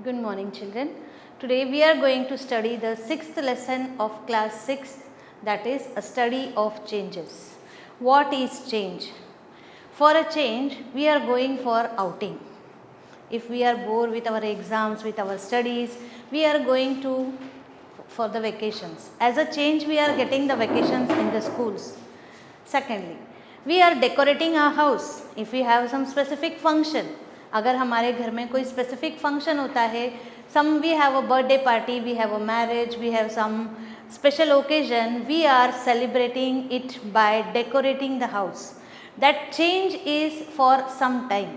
Good morning, children. Today we are going to study the 6th lesson of class 6, that is a study of changes. What is change? For a change, we are going for outing. If we are bored with our exams, with our studies, we are going to for the vacations. As a change, we are getting the vacations in the schools. Secondly, we are decorating our house. If we have some specific function, अगर हमारे घर में कोई specific function होता है, some we have a birthday party, we have a marriage, we have some special occasion, we are celebrating it by decorating the house. That change is for some time,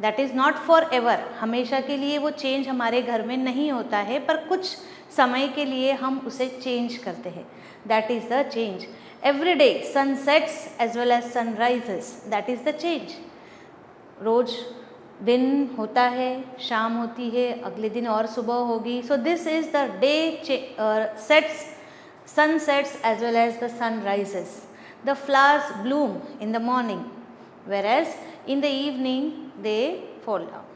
that is not forever. हमेशा के लिए वो change हमारे घर में नहीं होता है, पर कुछ समय के लिए हम उसे चेंज करते हैं. That is the change. Every day sun sets as well as sun rises, that is the change. रोज़ दिन होता है, शाम होती है, अगले दिन और सुबह होगी. So this is the day sets, sun sets as well as the sun rises. The flowers bloom in the morning, whereas in the evening they fall down.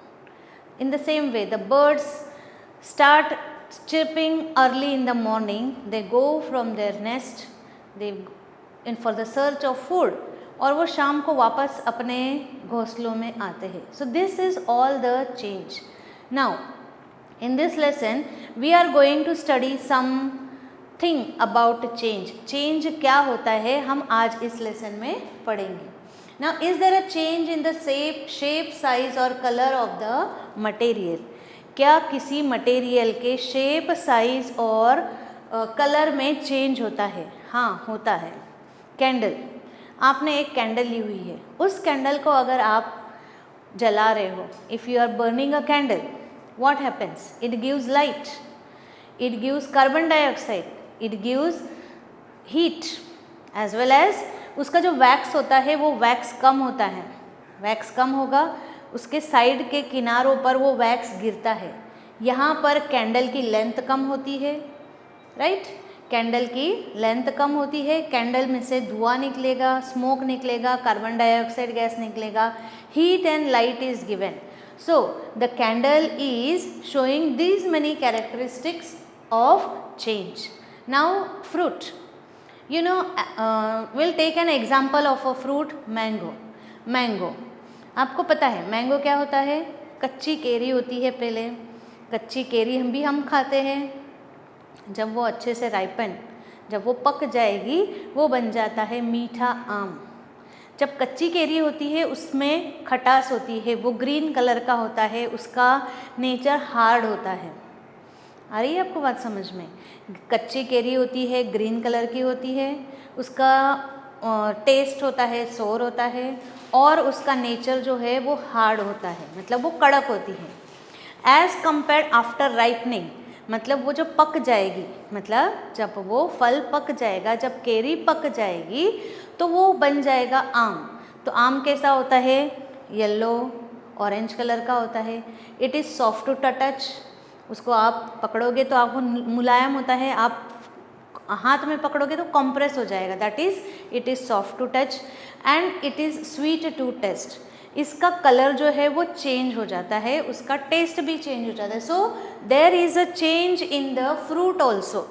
In the same way, the birds start chirping early in the morning. They go from their nest, they in for the search of food, और वो शाम को वापस अपने घोंसलों में आते हैं. So this is all the change. Now in this lesson we are going to study something about change. Change क्या होता है हम आज इस लेसन में पढ़ेंगे. Now is there a change in the shape size और कलर ऑफ द मटेरियल? क्या किसी मटेरियल के शेप साइज और कलर में चेंज होता है? हाँ, होता है. कैंडल, आपने एक कैंडल ली हुई है, उस कैंडल को अगर आप जला रहे हो, if you are burning a candle, what happens? It gives light, it gives carbon dioxide, it gives heat, as well as उसका जो वैक्स होता है वो वैक्स कम होता है. वैक्स कम होगा, उसके साइड के किनारों पर वो वैक्स गिरता है. यहाँ पर कैंडल की लेंथ कम होती है, राइट? कैंडल की लेंथ कम होती है, कैंडल में से धुआं निकलेगा, स्मोक निकलेगा, कार्बन डाइऑक्साइड गैस निकलेगा, heat and light is given. So the candle is showing these many characteristics of change. Now fruit, you know, we'll take an example of a fruit, mango. Mango, आपको पता है mango क्या होता है? कच्ची केरी होती है. पहले कच्ची केरी हम खाते हैं. जब वो अच्छे से राइपन, जब वो पक जाएगी, वो बन जाता है मीठा आम. जब कच्ची केरी होती है उसमें खटास होती है, वो ग्रीन कलर का होता है, उसका नेचर हार्ड होता है. आ रही है आपको बात समझ में? कच्ची केरी होती है, ग्रीन कलर की होती है, उसका टेस्ट होता है, सोर होता है, और उसका नेचर जो है वो हार्ड होता है, मतलब वो कड़क होती है. एज़ कम्पेयर आफ्टर राइपनिंग, मतलब वो जो पक जाएगी, मतलब जब वो फल पक जाएगा, जब केरी पक जाएगी तो वो बन जाएगा आम. तो आम कैसा होता है? येलो ऑरेंज कलर का होता है. It is soft to touch, उसको आप पकड़ोगे तो आपको मुलायम होता है, आप हाथ में पकड़ोगे तो कंप्रेस हो जाएगा. That is it is soft to touch and it is sweet to taste. इसका कलर जो है वो चेंज हो जाता है, उसका टेस्ट भी चेंज हो जाता है. So there is a change in the fruit also.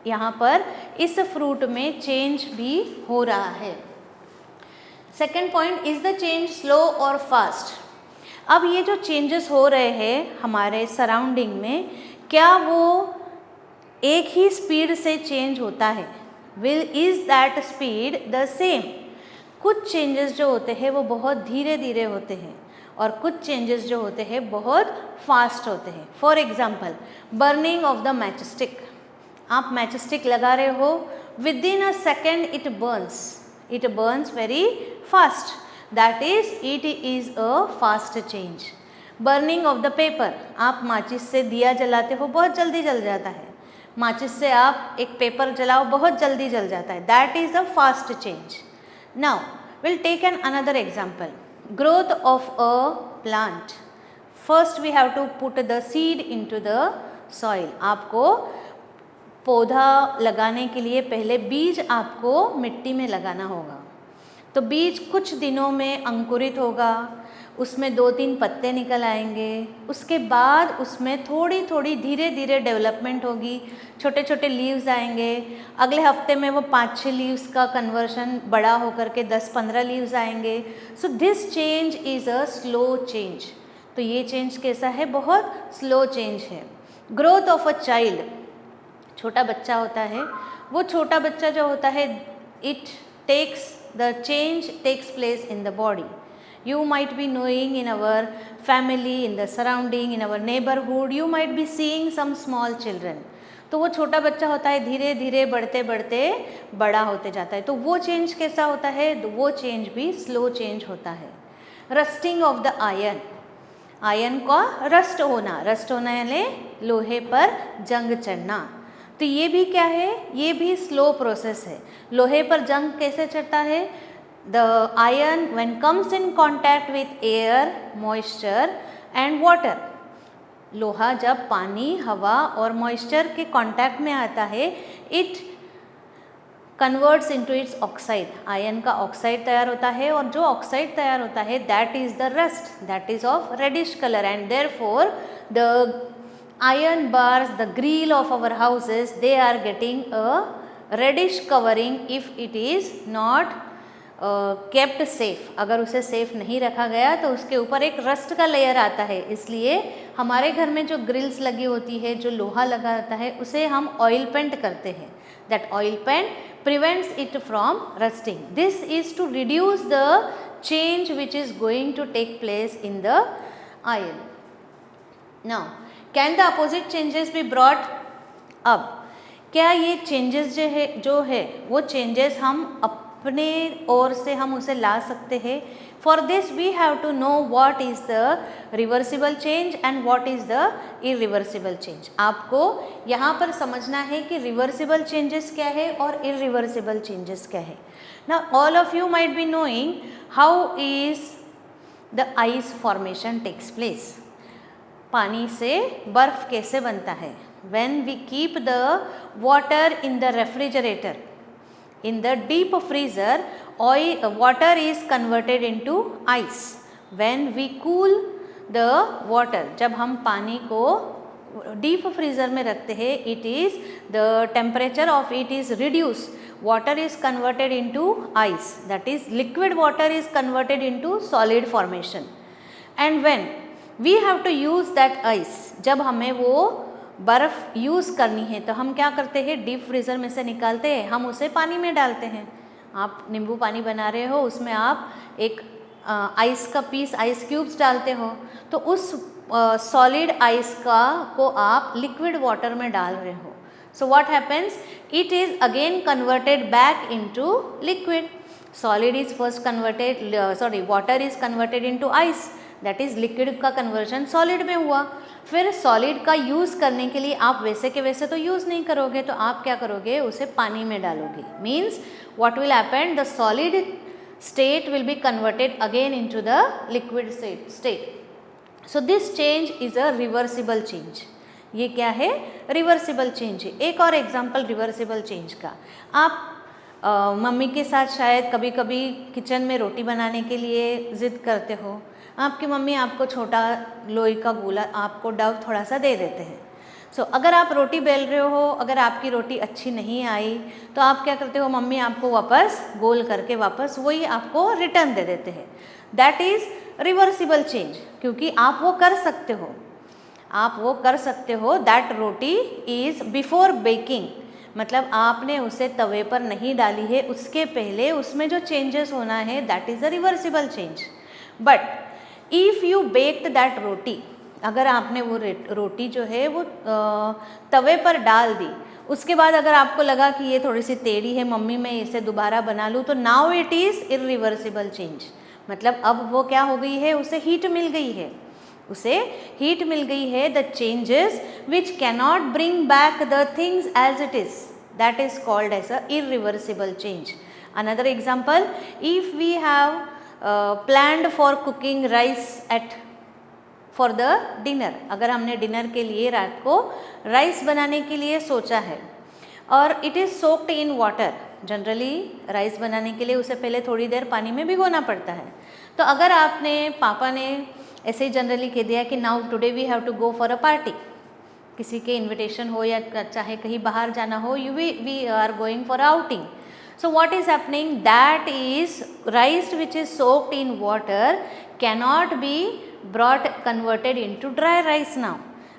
यहाँ पर इस फ्रूट में चेंज भी हो रहा है. Second point, is the change slow और फास्ट? अब ये जो चेंजेस हो रहे हैं हमारे सराउंडिंग में, क्या वो एक ही स्पीड से चेंज होता है? Is that speed the same? कुछ चेंजेस जो होते हैं वो बहुत धीरे धीरे होते हैं, और कुछ चेंजेस जो होते हैं बहुत फास्ट होते हैं. For example, burning of the match stick. आप मैच स्टिक लगा रहे हो, with in a second it Burns very fast. That is it is a fast change. Burning of the paper, आप माचिस से दिया जलाते हो, बहुत जल्दी जल जाता है. माचिस से आप एक पेपर जलाओ, बहुत जल्दी जल जाता है. That is a fast change. Now we'll take another example. Growth of a plant. First we have to put the seed into the soil. आपको पौधा लगाने के लिए पहले बीज आपको मिट्टी में लगाना होगा. तो बीज कुछ दिनों में अंकुरित होगा, उसमें 2-3 पत्ते निकल आएंगे, उसके बाद उसमें थोड़ी थोड़ी धीरे धीरे डेवलपमेंट होगी, छोटे छोटे लीव्स आएंगे, अगले हफ्ते में वो 5-6 लीव्स का कन्वर्शन बड़ा होकर के 10-15 लीव्स आएंगे। So this change is a slow change. तो ये चेंज कैसा है, बहुत स्लो चेंज है। ग्रोथ ऑफ अ चाइल्ड, छोटा बच्चा होता है, वो छोटा बच्चा जो होता है, it takes the change takes place in the body. You might be knowing in our family, in the surrounding, in our neighborhood, you might be seeing some small children. तो वो छोटा बच्चा होता है, धीरे धीरे बढ़ते बढ़ते बड़ा होते जाता है। तो वो चेंज कैसा होता है, तो वो चेंज भी स्लो चेंज होता है। Rusting of the iron, iron का रस्ट होना यानी लोहे पर जंग चढ़ना। तो ये भी क्या है, ये भी स्लो प्रोसेस है। लोहे पर जंग कैसे चढ़ता है, the iron when comes in contact with air, moisture and water, लोहा जब पानी, हवा और मॉइस्चर के कांटेक्ट में आता है, it converts into its oxide, iron का ऑक्साइड तैयार होता है, और जो ऑक्साइड तैयार होता है that is the rust, that is of reddish colour, and therefore the iron bars, the grill of our houses, they are getting a reddish covering if it is not kept safe। अगर उसे safe नहीं रखा गया तो उसके ऊपर एक rust का लेयर आता है। इसलिए हमारे घर में जो ग्रिल्स लगी होती है, जो लोहा लगा होता है, उसे हम ऑयल पेंट करते हैं। That oil paint prevents it from rusting. This is to reduce the change which is going to take place in the iron. Now can the opposite changes be brought? अब क्या ये changes जो है वो changes हम अपने ओर से हम उसे ला सकते हैं? For this we have to know what is the reversible change and what is the irreversible change. आपको यहाँ पर समझना है कि रिवर्सिबल चेंजेस क्या है और इरिवर्सिबल चेंजेस क्या है। Now all of you might be knowing how is the ice formation takes place. पानी से बर्फ कैसे बनता है? When we keep the water in the refrigerator, in the deep freezer, water is converted into ice. When we cool the water, जब हम पानी को डीप फ्रीज़र में रखते हैं, it is the temperature of it is reduced. Water is converted into ice. That is, liquid water is converted into solid formation. And when we have to use that ice, जब हमें वो बर्फ़ use करनी है तो हम क्या करते हैं, डीप फ्रीज़र में से निकालते हैं, हम उसे पानी में डालते हैं। आप नींबू पानी बना रहे हो, उसमें आप एक आइस का पीस, आइस क्यूब्स डालते हो, तो उस सॉलिड आइस को आप लिक्विड वाटर में डाल रहे हो। So what happens, it is again converted back into liquid. Solid is first converted, water is converted into ice, that is liquid का कन्वर्जन सॉलिड में हुआ। फिर सॉलिड का यूज़ करने के लिए आप वैसे के वैसे तो यूज़ नहीं करोगे, तो आप क्या करोगे, उसे पानी में डालोगे। Means what will happen, the solid state will be converted again into the liquid state. So this change is a reversible change. ये क्या है, रिवर्सिबल चेंज है। एक और एग्जाम्पल रिवर्सिबल चेंज का, आप मम्मी के साथ शायद कभी कभी किचन में रोटी बनाने के लिए ज़िद करते हो। आपकी मम्मी आपको छोटा लोई का गोला, आपको डव थोड़ा सा दे देते हैं। सो अगर आप रोटी बेल रहे हो, अगर आपकी रोटी अच्छी नहीं आई तो आप क्या करते हो, मम्मी आपको वापस गोल करके वापस वही आपको रिटर्न दे देते हैं। दैट इज़ रिवर्सिबल चेंज, क्योंकि आप वो कर सकते हो, आप वो कर सकते हो। That roti is before baking, मतलब आपने उसे तवे पर नहीं डाली है, उसके पहले उसमें जो चेंजेस होना है that is a reversible change. But if you baked that roti, अगर आपने वो रोटी जो है वो तवे पर डाल दी, उसके बाद अगर आपको लगा कि ये थोड़ी सी टेढ़ी है, मम्मी मैं इसे दोबारा बना लूँ, तो now it is irreversible change. मतलब अब वो क्या हो गई है, उसे हीट मिल गई है, उसे हीट मिल गई है। The changes which cannot bring back the things as it is, that is called as a irreversible change. Another example, if we have planned for cooking rice for the dinner, अगर हमने dinner के लिए रात को rice बनाने के लिए सोचा है और it is soaked in water, generally rice बनाने के लिए उसे पहले थोड़ी देर पानी में भिगोना पड़ता है। तो अगर आपने पापा ने ऐसे ही जनरली कह दिया कि now today we have to go for a party, किसी के इनविटेशन हो या चाहे कहीं बाहर जाना हो, we are going for outing, so what is happening, that is rice which is soaked in water cannot be brought converted into dry rice now।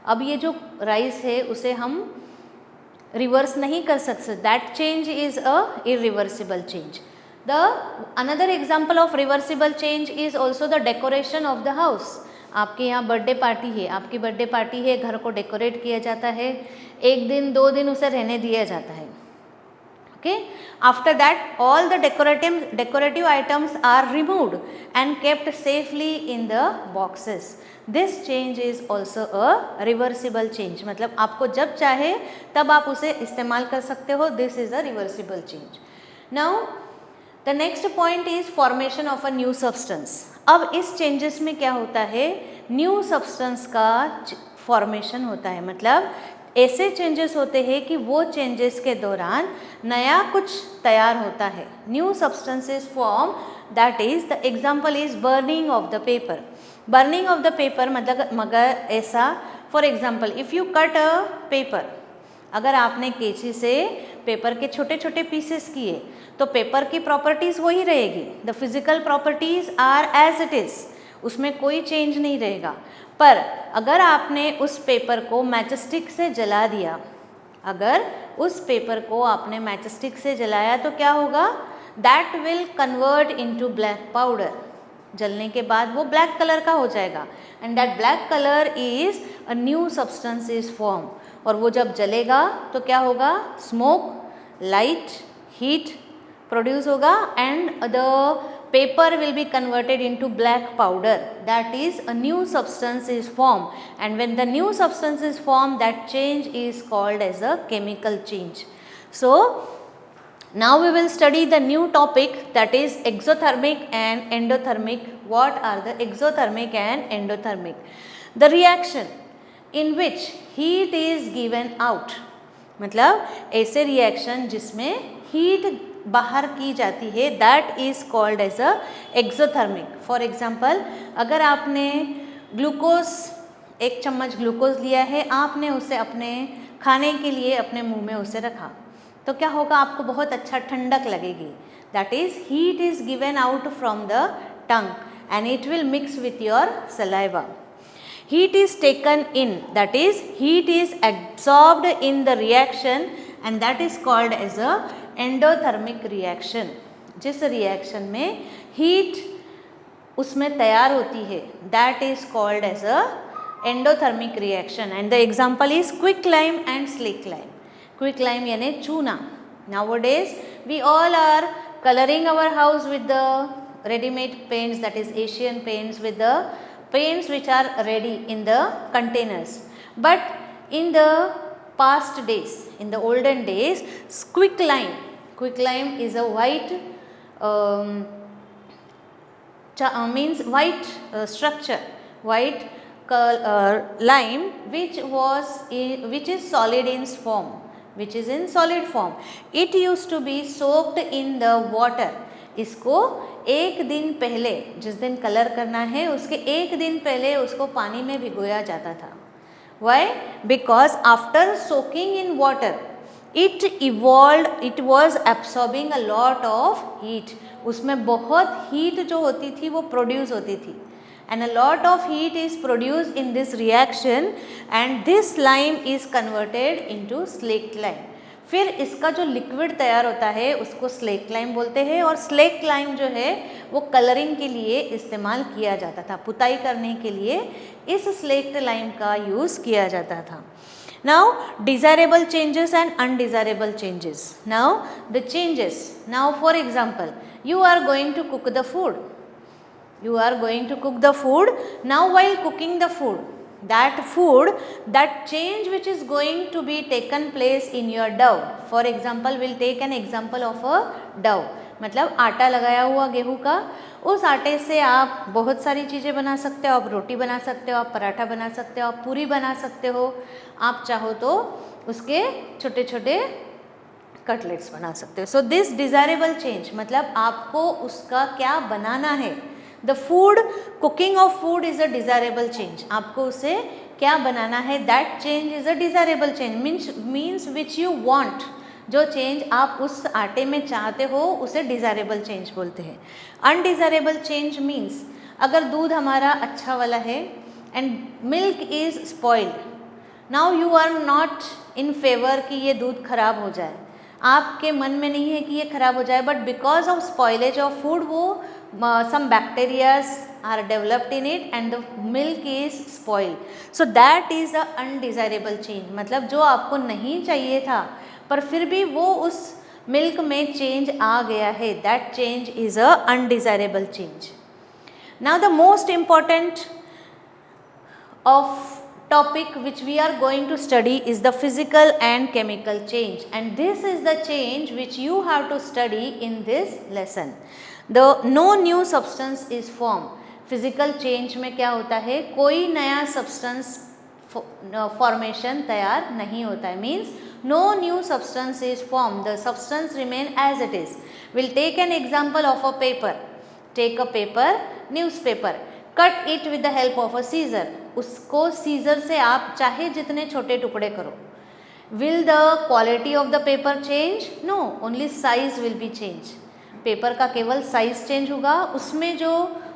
अब ये जो राइस है उसे हम रिवर्स नहीं कर सकते, that change is a irreversible change. The another example of reversible change is also the decoration of the house. आपके यहाँ बर्थडे पार्टी है, आपकी बर्थडे पार्टी है, घर को डेकोरेट किया जाता है, 1 दिन 2 दिन उसे रहने दिया जाता है। Okay, after that all the decorative items are removed and kept safely in the boxes। This change is also a reversible change, मतलब आपको जब चाहे तब आप उसे इस्तेमाल कर सकते हो। This is a reversible change। Now the next point is formation of a new substance। अब इस changes में क्या होता है, new substance का formation होता है, मतलब ऐसे चेंजेस होते हैं कि वो चेंजेस के दौरान नया कुछ तैयार होता है। New substances form, that is the example is burning of the paper. Burning of the paper मतलब मगर ऐसा, for example if you cut a paper, अगर आपने कैंची से पेपर के छोटे छोटे पीसेस किए तो पेपर की प्रॉपर्टीज़ वही रहेगी, the physical properties are as it is, उसमें कोई चेंज नहीं रहेगा। पर अगर आपने उस पेपर को मैचस्टिक से जला दिया, अगर उस पेपर को आपने मैचस्टिक से जलाया तो क्या होगा, that will convert into black powder. जलने के बाद वो ब्लैक कलर का हो जाएगा and that black colour is a new substance is form. और वो जब जलेगा तो क्या होगा, स्मोक, लाइट, हीट प्रोड्यूस होगा and the paper will be converted into black powder, that is a new substance is formed, and when the new substance is formed, that change is called as a chemical change। So now we will study the new topic, that is exothermic and endothermic। What are the exothermic and endothermic? The reaction in which heat is given out, मतलब ऐसे reaction जिसमें heat बाहर की जाती है, that is called as a exothermic. For example अगर आपने glucose, 1 चम्मच ग्लूकोज लिया है, आपने उसे अपने खाने के लिए अपने मुंह में उसे रखा तो क्या होगा, आपको बहुत अच्छा ठंडक लगेगी, that is heat is given out from the tongue and it will mix with your saliva. Heat is taken in, that is heat is absorbed in the reaction and that is called as a endothermic reaction। जिस reaction में heat उसमें तैयार होती है, that is called as a endothermic reaction and the example is quicklime and slicklime। quicklime यानी चूना। Nowadays we all are coloring our house with the ready-made paints, that is Asian paints, with the paints which are ready in the containers, but in the past days, in the olden days, quicklime is a white means white structure, white lime which is solid in form, which is in solid form। It used to be soaked in the water। इसको 1 दिन पहले, जिस दिन colour करना है उसके 1 दिन पहले उसको पानी में भिगोया जाता था। Why? Because after soaking in water it evolve, it was absorbing a lot of heat. उसमें बहुत हीट जो होती थी वो प्रोड्यूस होती थी and a lot of heat is produced in this reaction and this lime is converted into slaked lime. फिर इसका जो लिक्विड तैयार होता है उसको स्लेक्ट लाइम बोलते हैं और स्लेक्ट लाइम जो है वो कलरिंग के लिए इस्तेमाल किया जाता था, पुताई करने के लिए इस स्लेक्ट लाइम का यूज़ किया जाता था। Now desirable changes and undesirable changes. Now the changes, now for example you are going to cook the food, you are going to cook the food, now while cooking the food, that change which is going to be taken place in your dough, for example we'll take an example of a dough, मतलब आटा लगाया हुआ गेहूं का, उस आटे से आप बहुत सारी चीज़ें बना सकते हो, आप रोटी बना सकते हो, आप पराठा बना सकते हो, आप पूरी बना सकते हो, आप चाहो तो उसके छोटे छोटे कटलेट्स बना सकते हो। सो दिस डिज़ायरेबल चेंज मतलब आपको उसका क्या बनाना है। The food, cooking of food is a desirable change. आपको उसे क्या बनाना है, that change is a desirable change means which you want. जो चेंज आप उस आटे में चाहते हो उसे डिज़ायरेबल चेंज बोलते हैं। अनडिज़ायरेबल चेंज मीन्स अगर दूध हमारा अच्छा वाला है and milk is spoiled, now you are not in favour कि ये दूध खराब हो जाए, आपके मन में नहीं है कि ये खराब हो जाए, but because of spoilage of food वो some bacterias are developed in it and the milk is spoiled. So that is a undesirable change. मतलब जो आपको नहीं चाहिए था पर फिर भी वो उस मिल्क में चेंज आ गया है, that change is a undesirable change. Now the most important of topic which we are going to study is the physical and chemical change, and this is the change which you have to study in this lesson. No new substance is formed. Physical change में क्या होता है, कोई नया substance formation तैयार नहीं होता है, means no new substance is form, the substance remain as it is. Will take an example of a paper. Take a paper, newspaper, cut it with the help of a scissor. उसको scissor से आप चाहे जितने छोटे टुकड़े करो. Will the quality of the paper change? No, only size will be change. Paper का केवल साइज चेंज होगा, उसमें जो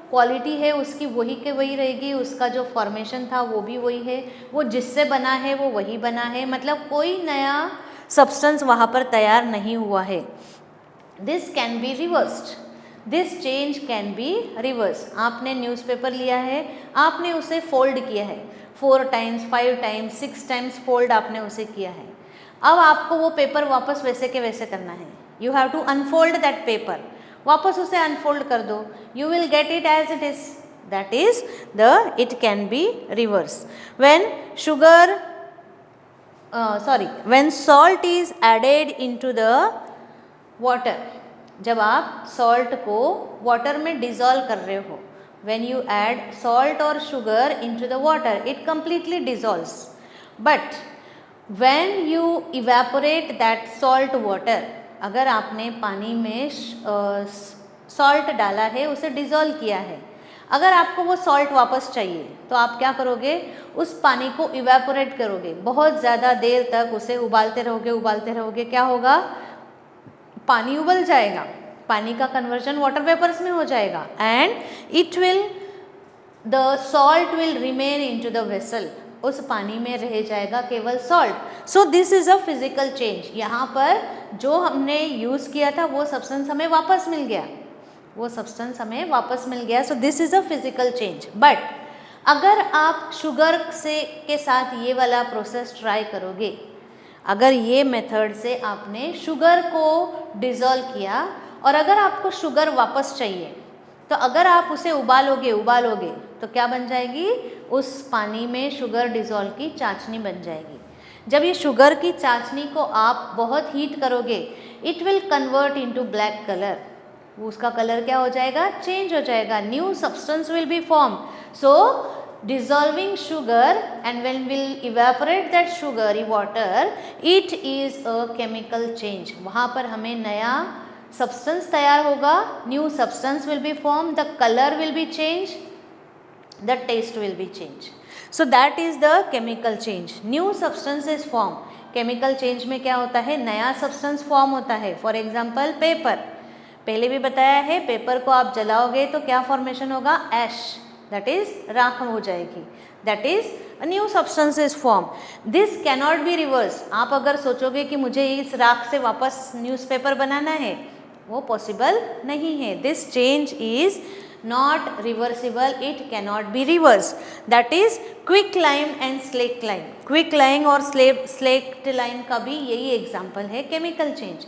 क्वालिटी है उसकी वही के वही रहेगी, उसका जो फॉर्मेशन था वो भी वही है, वो जिससे बना है वो वही बना है, मतलब कोई नया सब्सटेंस वहाँ पर तैयार नहीं हुआ है. This can be reversed. This change can be reverse. आपने न्यूज़पेपर लिया है, आपने उसे फोल्ड किया है 4 टाइम्स 5 टाइम्स 6 टाइम्स फोल्ड आपने उसे किया है. अब आपको वो पेपर वापस वैसे के वैसे करना है. You have to unfold that paper. वापस उसे अनफोल्ड कर दो, you will get it as it is. That is the it can be reverse. When sugar when salt is added into the water. जब आप सॉल्ट को water में dissolve कर रहे हो, व्हेन यू ऐड सॉल्ट और sugar into the water, it completely dissolves. But when you evaporate that salt water, अगर आपने पानी में सॉल्ट डाला है, उसे डिज़ोल्व किया है, अगर आपको वो सॉल्ट वापस चाहिए तो आप क्या करोगे, उस पानी को इवेपोरेट करोगे, बहुत ज़्यादा देर तक उसे उबालते रहोगे. क्या होगा, पानी उबल जाएगा, पानी का कन्वर्जन वाटर वेपर्स में हो जाएगा, and it will, the salt will remain into the vessel. उस पानी में रह जाएगा केवल salt. So this is a physical change. यहाँ पर जो हमने यूज़ किया था वो सब्सटेंस हमें वापस मिल गया, सो this is a physical change. But अगर आप शुगर के साथ ये वाला प्रोसेस ट्राई करोगे, अगर ये मेथड से आपने शुगर को डिज़ोल्व किया और अगर आपको शुगर वापस चाहिए, तो अगर आप उसे उबालोगे तो क्या बन जाएगी, उस पानी में शुगर डिज़ोल्व की चाशनी बन जाएगी. जब ये शुगर की चाशनी को आप बहुत हीट करोगे, it will convert into black colour. उसका कलर क्या हो जाएगा, चेंज हो जाएगा. New substance will be form. So dissolving sugar, and when we'll evaporate that sugary water, it is a chemical change. वहाँ पर हमें नया substance तैयार होगा, new substance will be formed, the color will be changed, the taste will be changed. So that is the chemical change. New substance is formed. Chemical change में क्या होता है, नया substance form होता है. For example paper, पहले भी बताया है, पेपर को आप जलाओगे तो क्या फॉर्मेशन होगा, एश, दैट इज राख हो जाएगी. That is a new substance is form. This cannot be reverse. आप अगर सोचोगे कि मुझे इस राख से वापस न्यूज़पेपर बनाना है, वो पॉसिबल नहीं है. This change is not reversible, it cannot be reverse. That is quick lime and slaked lime. Quick lime और स्लेक्ट लाइम का भी यही एग्जाम्पल है केमिकल चेंज.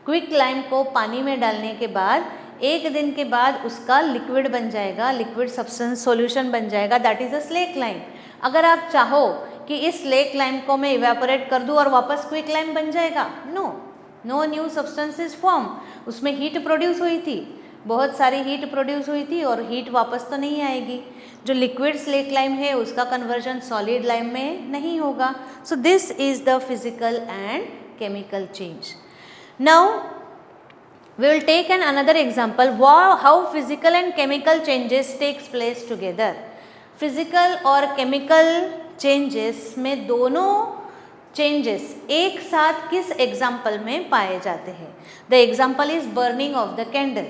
क्विक लाइम को पानी में डालने के बाद 1 दिन के बाद उसका लिक्विड बन जाएगा, लिक्विड सब्सटेंस सॉल्यूशन बन जाएगा, that is a slack lime. अगर आप चाहो कि इस स्लेक लाइम को मैं इवेपोरेट कर दूं और वापस क्विक लाइम बन जाएगा, no new substance is form. उसमें हीट प्रोड्यूस हुई थी, बहुत सारी हीट प्रोड्यूस हुई थी और हीट वापस तो नहीं आएगी. जो लिक्विड स्लेक लाइम है उसका कन्वर्जन सॉलिड लाइम में नहीं होगा. सो this is the physical and chemical change. Now we will take another example how physical and chemical changes takes place together. Physical और chemical changes में दोनों changes एक साथ किस example में पाए जाते हैं? The example is burning of the candle.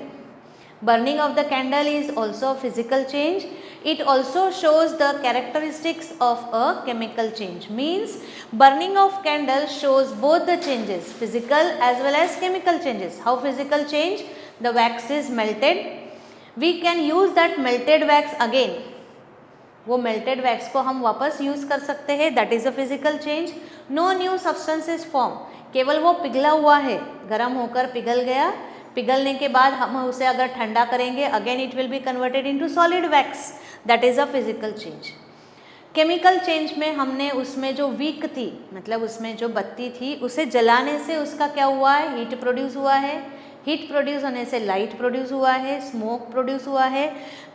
Burning of the candle is also a physical change. It also shows the characteristics of a chemical change. Means burning of candle shows both the changes, physical as well as chemical changes. How physical change? The wax is melted. We can use that melted wax again. वो melted wax को हम वापस use कर सकते हैं. That is a physical change. No new substance is formed. केवल वो पिघला हुआ है, गर्म होकर पिघल गया. पिघलने के बाद हम उसे अगर ठंडा करेंगे, again it will be converted into solid wax. That is a physical change. Chemical change में हमने उसमें जो वीक थी, मतलब उसमें जो बत्ती थी, उसे जलाने से उसका क्या हुआ है? हीट प्रोड्यूस हुआ है. हीट प्रोड्यूस होने से लाइट प्रोड्यूस हुआ है, स्मोक प्रोड्यूस हुआ है,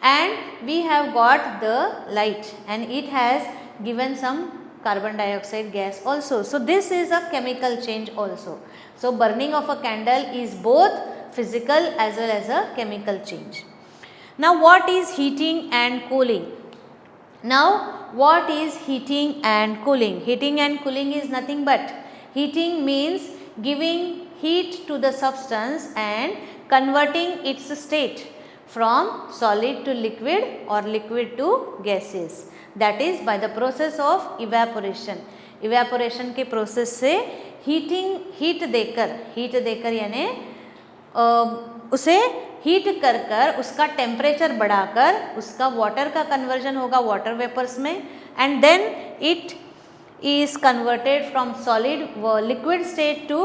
and we have got the light and it has given some carbon dioxide gas also. So this is a chemical change also. So burning of a candle is both physical as well as a chemical change. Now what is heating and cooling? Now what is heating and cooling? Heating and cooling is nothing but, heating means giving heat to the substance and converting its state from solid to liquid or liquid to gaseous. That is by the process of evaporation. Evaporation के process से heat देकर यानी उसे heat कर कर उसका temperature बढ़ाकर उसका वाटर का कन्वर्जन होगा वाटर वेपर्स में, and then it is converted from liquid state to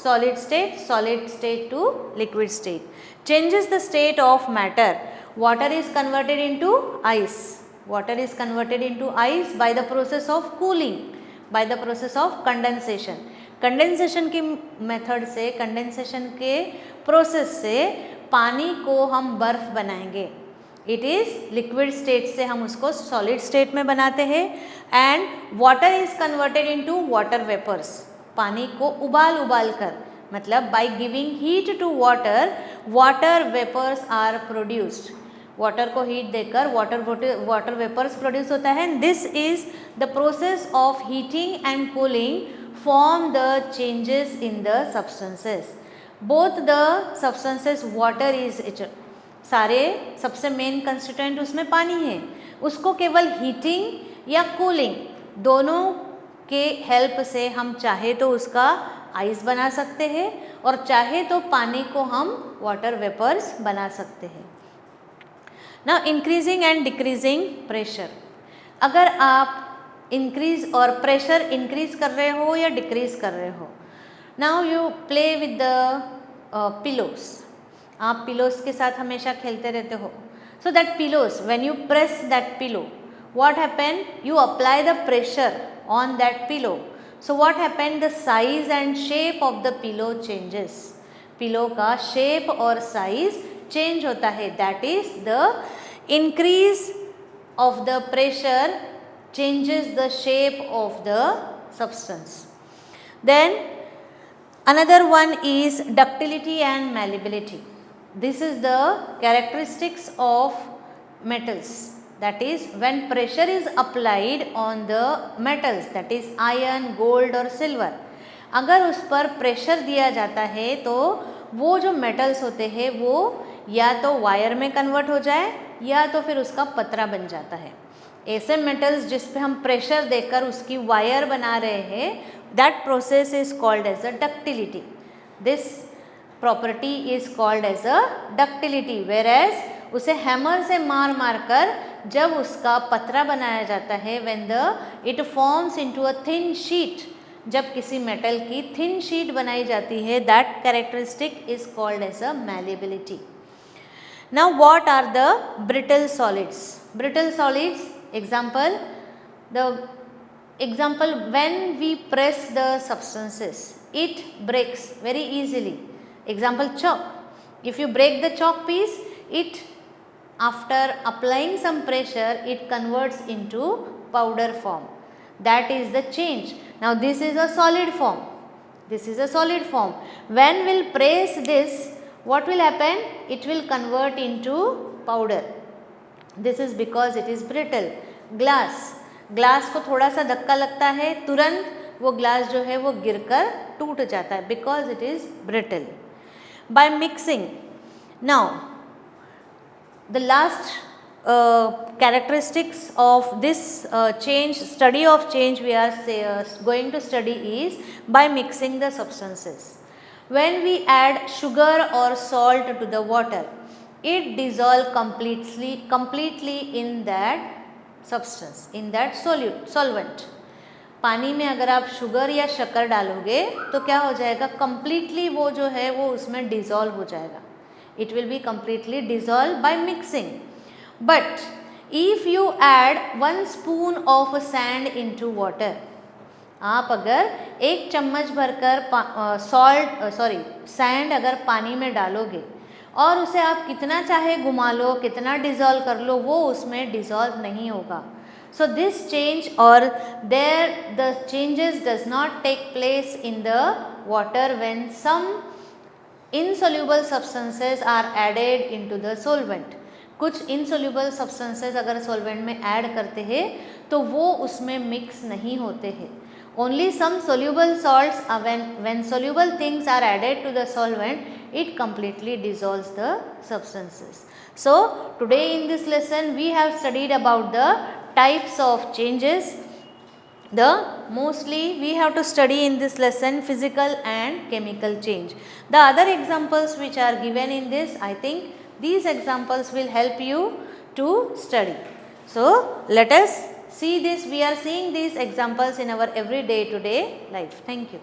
solid state, solid state to liquid state. Changes the state of matter. Water is converted into ice. Water is converted into ice by the process of cooling, by the process of condensation. Condensation की method से, condensation के process से पानी को हम बर्फ बनाएंगे. It is liquid state से हम उसको सॉलिड स्टेट में बनाते हैं, and water is converted into water vapours. पानी को उबाल कर, मतलब by giving heat to water, water vapours are produced. Water को हीट देकर वाटर वेपर्स प्रोड्यूस होता है. This is the process of heating and cooling form the changes in the substances. Both the substances, water is, सारे सबसे main constituent उसमें पानी है, उसको केवल हीटिंग या कूलिंग दोनों के हेल्प से हम चाहे तो उसका आइस बना सकते हैं और चाहे तो पानी को हम वाटर वेपर्स बना सकते हैं. Now increasing and decreasing pressure. अगर आप इंक्रीज और प्रेशर इंक्रीज कर रहे हो या डिक्रीज कर रहे हो, now you play with the pillows. आप पिलोस के साथ हमेशा खेलते रहते हो. So that pillows, when you press that pillow, what happen? You apply the pressure on that pillow. So what happen? The size and shape of the pillow changes. Pillow का shape और size change होता है. That is the increase of the pressure changes the shape of the substance. Then another one is ductility and malleability. This is the characteristics of metals. That is, when pressure is applied on the metals, that is iron, gold और silver, अगर उस पर pressure दिया जाता है तो वो जो मेटल्स होते हैं वो या तो वायर में कन्वर्ट हो जाए या तो फिर उसका पतरा बन जाता है. ऐसे मेटल्स जिस पे हम प्रेशर देकर उसकी वायर बना रहे हैं, that process is called as a ductility. This property is called as a ductility. Where as उसे हैमर से मार कर जब उसका पतरा बनाया जाता है, when the it forms into a thin sheet, जब किसी मेटल की थिन शीट बनाई जाती है, that characteristic is called as a malleability. Now what are the brittle solids? Brittle solids, example, when we press the substances, it breaks very easily. Example, chalk. If you break the chalk piece, it, after applying some pressure, it converts into powder form. That is the change. Now this is a solid form. This is a solid form. When we'll press this, what will happen? It will convert into powder. This is because it is brittle. Glass को थोड़ा सा धक्का लगता है, तुरंत वो glass जो है वो गिरकर टूट जाता है, because it is brittle. By mixing, now the last characteristics of this study of change we are going to study is by mixing the substances. When we add sugar or salt to the water, it dissolves completely in that substance, in that solvent. पानी में अगर आप sugar या शक्कर डालोगे तो क्या हो जाएगा, completely वो जो है वो उसमें dissolve हो जाएगा. It will be completely dissolved by mixing. But if you add 1 spoon of sand into water, आप अगर 1 चम्मच भरकर सैंड अगर पानी में डालोगे और उसे आप कितना चाहे घुमा लो, कितना डिज़ोल्व कर लो, वो उसमें डिज़ोल्व नहीं होगा. So this change or the changes does not take place in the water when some insoluble substances are added into the solvent. कुछ इनसोल्यूबल सब्सटेंसेस अगर सॉल्वेंट में ऐड करते हैं तो वो उसमें मिक्स नहीं होते हैं. Only some soluble salts, when soluble things are added to the solvent, it completely dissolves the substances. So today in this lesson we have studied about the types of changes. Mostly we have to study in this lesson physical and chemical change. The other examples which are given in this, I think these examples will help you to study. So let us see this. We are seeing these examples in our everyday life. Thank you.